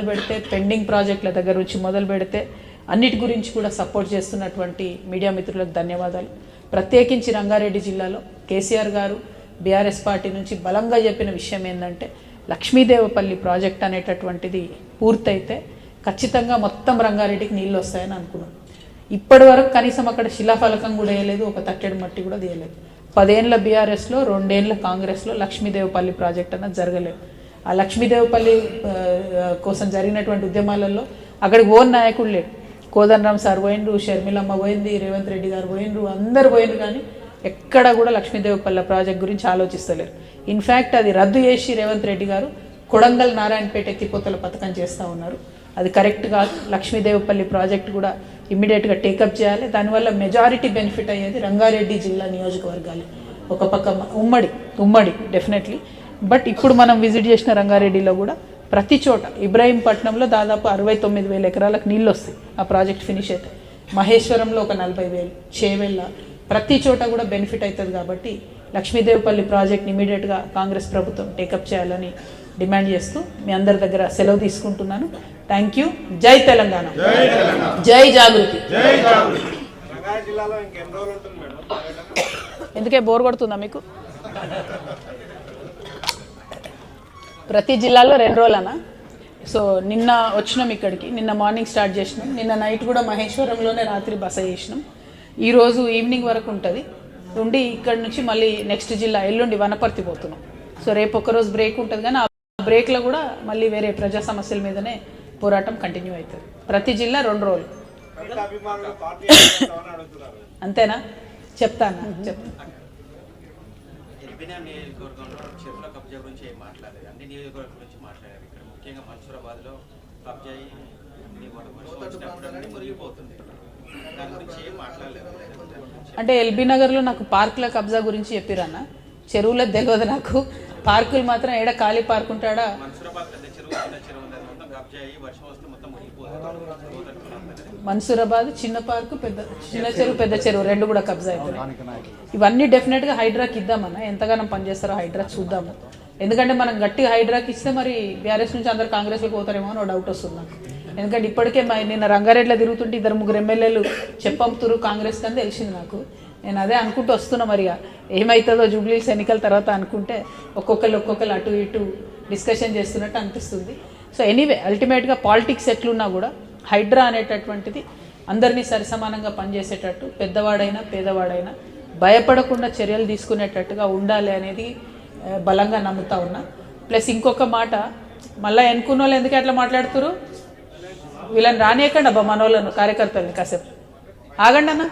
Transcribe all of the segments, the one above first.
పెడితే పెండింగ్ ప్రాజెక్టుల దగ్గర నుంచి మొదలు పెడితే అన్నిటి గురించి కూడా సపోర్ట్ చేస్తున్నటువంటి మీడియా మిత్రులకు ధన్యవాదాలు. ప్రత్యేకించి రంగారెడ్డి జిల్లాలో కేసీఆర్ గారు బీఆర్ఎస్ పార్టీ నుంచి బలంగా చెప్పిన విషయం ఏంటంటే లక్ష్మీదేవపల్లి ప్రాజెక్ట్ అనేటటువంటిది పూర్తయితే ఖచ్చితంగా మొత్తం రంగారెడ్డికి నీళ్ళు వస్తాయని అనుకున్నాం. ఇప్పటి వరకు కనీసం అక్కడ శిలాఫలకం కూడా వేయలేదు, ఒక తట్టెడు మట్టి కూడా తీయలేదు. 10 ఏళ్ళ బీఆర్ఎస్లో 2 ఏళ్ళ కాంగ్రెస్లో లక్ష్మీదేవపల్లి ప్రాజెక్ట్ అన్నది జరగలేదు. ఆ లక్ష్మీదేవపల్లి కోసం జరిగినటువంటి ఉద్యమాలలో అక్కడికి ఓన్ నాయకుడు లేడు. కోదండరామ్ సార్ పోయిండ్రు, షర్మిలమ్మ పోయింది, రేవంత్ రెడ్డి గారు పోయిండ్రు, అందరు పోయిండ్రు. కానీ ఎక్కడ కూడా లక్ష్మీదేవపల్లి ప్రాజెక్ట్ గురించి ఆలోచిస్తలేరు. ఇన్ఫ్యాక్ట్ అది రద్దు చేసి రేవంత్ రెడ్డి గారు కొడంగల్ నారాయణపేట ఎత్తిపోతల పథకం చేస్తూ ఉన్నారు. అది కరెక్ట్ కాదు. లక్ష్మీదేవపల్లి ప్రాజెక్ట్ కూడా ఇమ్మీడియట్గా టేకప్ చేయాలి. దానివల్ల మెజారిటీ బెనిఫిట్ అయ్యేది రంగారెడ్డి జిల్లా నియోజకవర్గాలు. ఒక పక్క ఉమ్మడి డెఫినెట్లీ. బట్ ఇప్పుడు మనం విజిట్ చేసిన రంగారెడ్డిలో కూడా ప్రతి చోట ఇబ్రాహీంపట్నంలో దాదాపు 69,000 ఎకరాలకు నీళ్ళు వస్తాయి ఆ ప్రాజెక్ట్ ఫినిష్ అయితే. మహేశ్వరంలో ఒక 40,000, చేవెళ్ళ ప్రతి చోట కూడా బెనిఫిట్ అవుతుంది. కాబట్టి లక్ష్మీదేవపల్లి ప్రాజెక్ట్ని ఇమీడియట్గా కాంగ్రెస్ ప్రభుత్వం టేకప్ చేయాలని డిమాండ్ చేస్తూ మీ అందరి దగ్గర సెలవు తీసుకుంటున్నాను. Thank you. జై తెలంగాణ, జై జాగృతి. ఎందుకే బోర్ కొడుతుందా మీకు? ప్రతి జిల్లాలో 2 రోజులనా? సో నిన్న వచ్చినాం ఇక్కడికి, నిన్న మార్నింగ్ స్టార్ట్ చేసినాం, నిన్న నైట్ కూడా మహేశ్వరంలోనే రాత్రి బస చేసినాం. ఈరోజు ఈవినింగ్ వరకు ఉంటుంది. ఉండి ఇక్కడ నుంచి మళ్ళీ నెక్స్ట్ జిల్లా ఎల్లుండి వనపర్తి పోతున్నాం. సో రేపు ఒకరోజు బ్రేక్ ఉంటుంది, కానీ ఆ బ్రేక్లో కూడా మళ్ళీ వేరే ప్రజా సమస్యల మీదనే పోరాటం కంటిన్యూ అవుతుంది. ప్రతి జిల్లా 2 రోజులు. అంతేనా? చెప్తాను. అంటే ఎల్బీ నగర్లో నాకు పార్కుల కబ్జా గురించి చెప్పిరన్న, చెరువులో తెలియదు నాకు. పార్కులు మాత్రం ఏడ ఖాళీ పార్క్ ఉంటాడా? మన్సూరాబాద్ చిన్న పార్కు, చిన్న చెరువు, పెద్ద చెరువు 2 కూడా కబ్జా అవుతున్నాయి. ఇవన్నీ డెఫినెట్గా హైడ్రాకి ఇద్దామన్నా. ఎంతగానో పనిచేస్తారో హైడ్రా చూద్దాము. ఎందుకంటే మనం గట్టిగా హైడ్రాకి ఇస్తే మరి బీఆర్ఎస్ నుంచి అందరు కాంగ్రెస్లోకి పోతారేమో అని డౌట్ వస్తుంది నాకు. ఎందుకంటే ఇప్పటికే నిన్న రంగారెడ్డిలో తిరుగుతుంటే 2-3 ఎమ్మెల్యేలు చెప్పంతురు కాంగ్రెస్ అని తెలిసింది నాకు. నేను అదే అనుకుంటూ వస్తున్నా. మరి ఏమవుతుందో జూబ్లీస్ ఎన్నికల తర్వాత అనుకుంటే ఒక్కొక్కరు అటు ఇటు డిస్కషన్ చేస్తున్నట్టు అనిపిస్తుంది. సో ఎనీవే అల్టిమేట్గా పాలిటిక్స్ ఎట్లున్నా కూడా హైడ్రా అనేటటువంటిది అందరినీ సరిసమానంగా పనిచేసేటట్టు, పెద్దవాడైనా పేదవాడైనా భయపడకుండా చర్యలు తీసుకునేటట్టుగా ఉండాలి అనేది బలంగా నమ్ముతా ఉన్నా. ప్లస్ ఇంకొక మాట, మళ్ళీ ఎన్నుకున్న వాళ్ళు ఎందుకు అట్లా మాట్లాడుతురు? వీళ్ళని రానియకండి అబ్బా, మనోళ్ళను కార్యకర్తలని కాసేపు ఆగండి అన్న.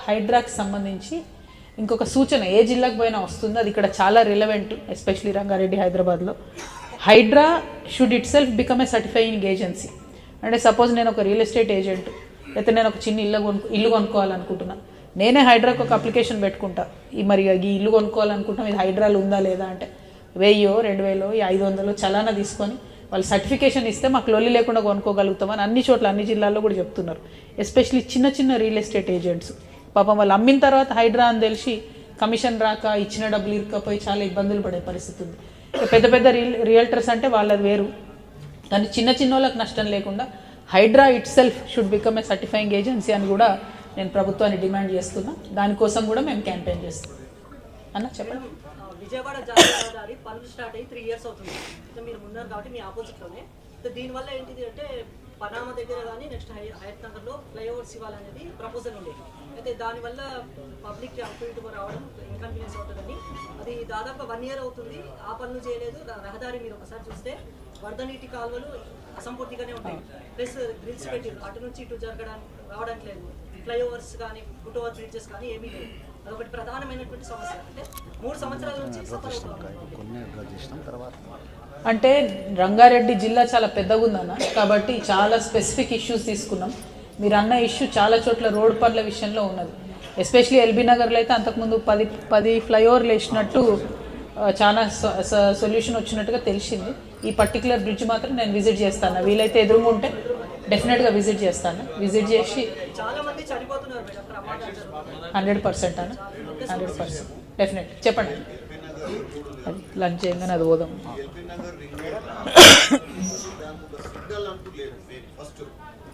హైడ్రాకి సంబంధించి ఇంకొక సూచన ఏ జిల్లాకు పోయినా వస్తుంది, అది ఇక్కడ చాలా రిలవెంట్, ఎస్పెషలీ రంగారెడ్డి హైదరాబాద్లో. Hydraa should itself become a certifying agency. అంటే సపోజ్ నేను ఒక రియల్ ఎస్టేట్ ఏజెంట్, లేకపోతే నేను ఒక చిన్న ఇల్లు కొనుక్కోవాలనుకుంటున్నా, నేనే హైడ్రాకి ఒక అప్లికేషన్ పెట్టుకుంటా. మరి ఈ ఇల్లు కొనుక్కోవాలనుకుంటాం, ఇది హైడ్రాలు ఉందా లేదా అంటే 1000, 2000, 500 చలానా తీసుకొని వాళ్ళు సర్టిఫికేషన్ ఇస్తే మాకు లొల్లి లేకుండా కొనుక్కోగలుగుతామని అన్ని చోట్ల అన్ని జిల్లాల్లో కూడా చెప్తున్నారు. ఎస్పెషలీ చిన్న రియల్ ఎస్టేట్ ఏజెంట్స్ పాపం వాళ్ళు అమ్మిన తర్వాత హైడ్రా అని తెలిసి కమిషన్ రాక ఇచ్చిన డబ్బులు ఇరుక్కపోయి చాలా ఇబ్బందులు పడే పరిస్థితి ఉంది. పెద్ద రియల్టర్స్ అంటే వాళ్ళది వేరు, కానీ చిన్న వాళ్ళకి నష్టం లేకుండా Hydraa itself should become a certifying agency అని కూడా నేను ప్రభుత్వాన్ని డిమాండ్ చేస్తున్నా. దానికోసం కూడా మేము క్యాంపెయిన్ చేస్తాం. అన్న చెప్పండి. విజయవాడ జాతీయ రహదారి పనులు స్టార్ట్ అయ్యి 3 years అవుతుంది. మీరు ఉన్నారు కాబట్టి మీ ఆపోజిట్లోనే. దీనివల్ల ఏంటిది అంటే పనామ దగ్గర కానీ నెక్స్ట్ హయత్ నగర్లో ఫ్లైఓవర్స్ ఇవ్వాలనేది ప్రపోజల్ ఉండేది. అయితే దానివల్ల పబ్లిక్ అటు ఇటు రావడం ఇన్కన్వీనియన్స్ అవుతుందని, అది దాదాపు 1 year అవుతుంది. ఆ పనులు చేయలేదు. రహదారి మీరు ఒకసారి చూస్తే వరద నీటి కాలువలు అసంపూర్తిగానే ఉంటాయి. ప్లస్ గ్రిల్స్ పెట్టి అటు నుంచి ఇటు రావడానికి లేదు. ఫ్లైఓవర్స్ కానీ ఫుట్ ఓవర్ బ్రిడ్జెస్ కానీ ఏమీ లేవు. అదొకటి ప్రధానమైనటువంటి సమస్య. అంటే 3 సంవత్సరాల నుంచి అంటే రంగారెడ్డి జిల్లా చాలా పెద్దగా ఉందన్న, కాబట్టి చాలా స్పెసిఫిక్ ఇష్యూస్ తీసుకున్నాం. మీరు అన్న ఇష్యూ చాలా చోట్ల రోడ్ పనుల విషయంలో ఉన్నది. ఎస్పెషలీ ఎల్బీ నగర్లో అయితే అంతకుముందు 10 ఫ్లైఓవర్లు వేసినట్టు చాలా సొల్యూషన్ వచ్చినట్టుగా తెలిసింది. ఈ పర్టికులర్ బ్రిడ్జ్ మాత్రం నేను విజిట్ చేస్తాను. వీలైతే ఎదురుగా ఉంటే డెఫినెట్గా విజిట్ చేస్తాను. విజిట్ చేసి 100% అన్న, 100% డెఫినెట్ చెప్పండి. లంచ్ చేయగానే అది పోదాం.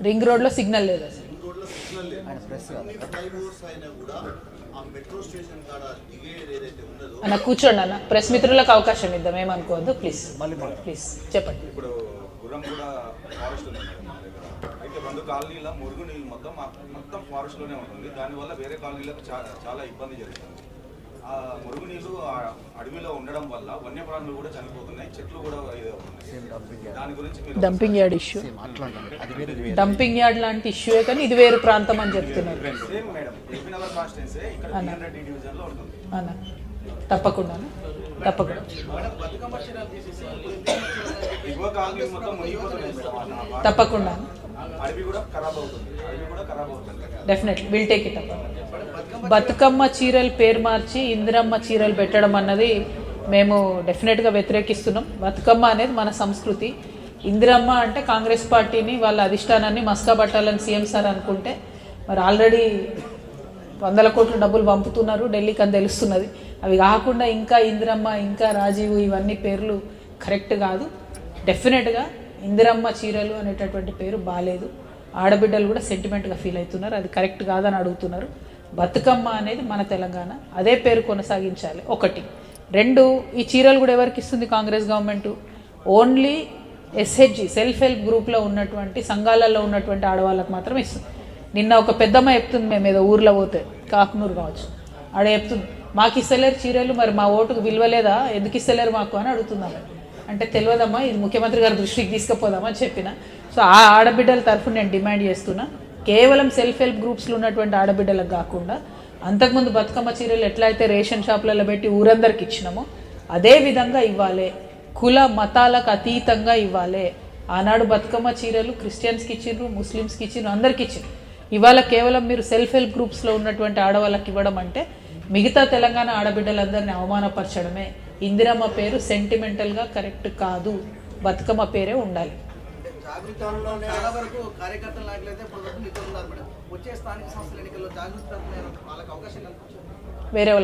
రింగ్ రోడ్లో సిగ్నల్ లేదు అసలు. అన్న కూర్చోండి అన్న, ప్రెస్ మిత్రులకు అవకాశం ఇద్దాం, ఏమనుకోవద్దు ప్లీజ్ ప్లీజ్ చెప్పండి. ఇప్పుడు గుర్రం కూడా ఫారెస్ట్ ఉంది మేడం మా దగ్గర. అయితే 2 కాలనీల మురుగు నీళ్ళు మొత్తం ఫారెస్ట్లోనే ఉంటుంది. దానివల్ల వేరే కాలనీలకు చాలా ఇబ్బంది జరుగుతుంది. ఆ మురుగు నీళ్ళు అడవిలో ఉండడం వల్ల వన్యప్రాణులు కూడా చనిపోతున్నాయి, చెట్లు కూడా ఇదవుతున్నాయి. దాని గురించి మీరు dumping yard issue, dumping yard లాంటి ఇష్యూయే కానీ ఇది వేరు ప్రాంతం అని చెప్తున్నారు. Same madam LB Nagar constituency ఇక్కడ 300 డివిజన్లో ఉంటుంది. అన్న తప్పకుండా తప్పకుండా దిగువ కాలనీ మొత్తం మునిగిపోతున్నాయి మేడం. తప్పకుండా అడవి కూడా ఖరాబ్ అవుతుంది. Definitely will take it up. Bathukamma చీరలు పేరు మార్చి ఇందిరమ్మ చీరలు పెట్టడం అన్నది మేము డెఫినెట్గా వ్యతిరేకిస్తున్నాం. బతుకమ్మ అనేది మన సంస్కృతి. ఇందిరమ్మ అంటే కాంగ్రెస్ పార్టీని వాళ్ళ అధిష్టానాన్ని మస్కా పట్టాలని సీఎం సార్ అనుకుంటే మరి ఆల్రెడీ 100 కోట్ల డబ్బులు పంపుతున్నారు ఢిల్లీకి అని తెలుస్తున్నది. అవి కాకుండా ఇంకా ఇందిరమ్మ ఇంకా రాజీవ్ ఇవన్నీ పేర్లు కరెక్ట్ కాదు. డెఫినెట్గా ఇందిరమ్మ చీరలు అనేటటువంటి పేరు బాలేదు. ఆడబిడ్డలు కూడా సెంటిమెంట్గా ఫీల్ అవుతున్నారు, అది కరెక్ట్ కాదని అడుగుతున్నారు. బతుకమ్మ అనేది మన తెలంగాణ, అదే పేరు కొనసాగించాలి. 1. 2, ఈ చీరలు కూడా ఎవరికి ఇస్తుంది Congress government? Only SHG self help గ్రూప్లో ఉన్నటువంటి సంఘాలలో ఉన్నటువంటి ఆడవాళ్ళకు మాత్రం ఇస్తుంది. నిన్న ఒక పెద్దమ్మ చెప్తుంది, మేము ఏదో ఊర్లో పోతే కాకునూరు కావచ్చు, ఆడ చెప్తుంది మాకు ఇస్తలేరు చీరలు, మరి మా ఓటుకు విలువలేదా, ఎందుకు ఇస్తలేరు మాకు అని అడుగుతున్నాము. అంటే తెలియదమ్మా, ఇది ముఖ్యమంత్రి గారి దృష్టికి తీసుకుపోదామని చెప్పిన. సో ఆ ఆడబిడ్డల తరఫున నేను డిమాండ్ చేస్తున్నా, కేవలం సెల్ఫ్ హెల్ప్ గ్రూప్స్లో ఉన్నటువంటి ఆడబిడ్డలకు కాకుండా అంతకుముందు బతుకమ్మ చీరలు ఎట్లయితే రేషన్ షాపులలో పెట్టి ఊరందరికి ఇచ్చినామో అదే విధంగా ఇవ్వాలి. కుల మతాలకు అతీతంగా ఇవ్వాలి. ఆనాడు బతుకమ్మ చీరలు క్రిస్టియన్స్కి ఇచ్చిండ్రు, ముస్లిమ్స్కి ఇచ్చిండ్రు, అందరికి ఇచ్చిండ్రు. ఇవాళ కేవలం మీరు సెల్ఫ్ హెల్ప్ గ్రూప్స్లో ఉన్నటువంటి ఆడవాళ్ళకి ఇవ్వడం అంటే మిగతా తెలంగాణ ఆడబిడ్డలందరినీ అవమానపరచడమే. ఇందిరమ్మ పేరు సెంటిమెంటల్గా కరెక్ట్ కాదు, బతుకమ్మ పేరే ఉండాలి. చాలా వరకు కార్యకర్తలు నాయకులైతే వచ్చే స్థానిక సంస్థల ఎన్నికల్లో జాగృతి వాళ్ళకి అవకాశం కల్పించారు. వేరే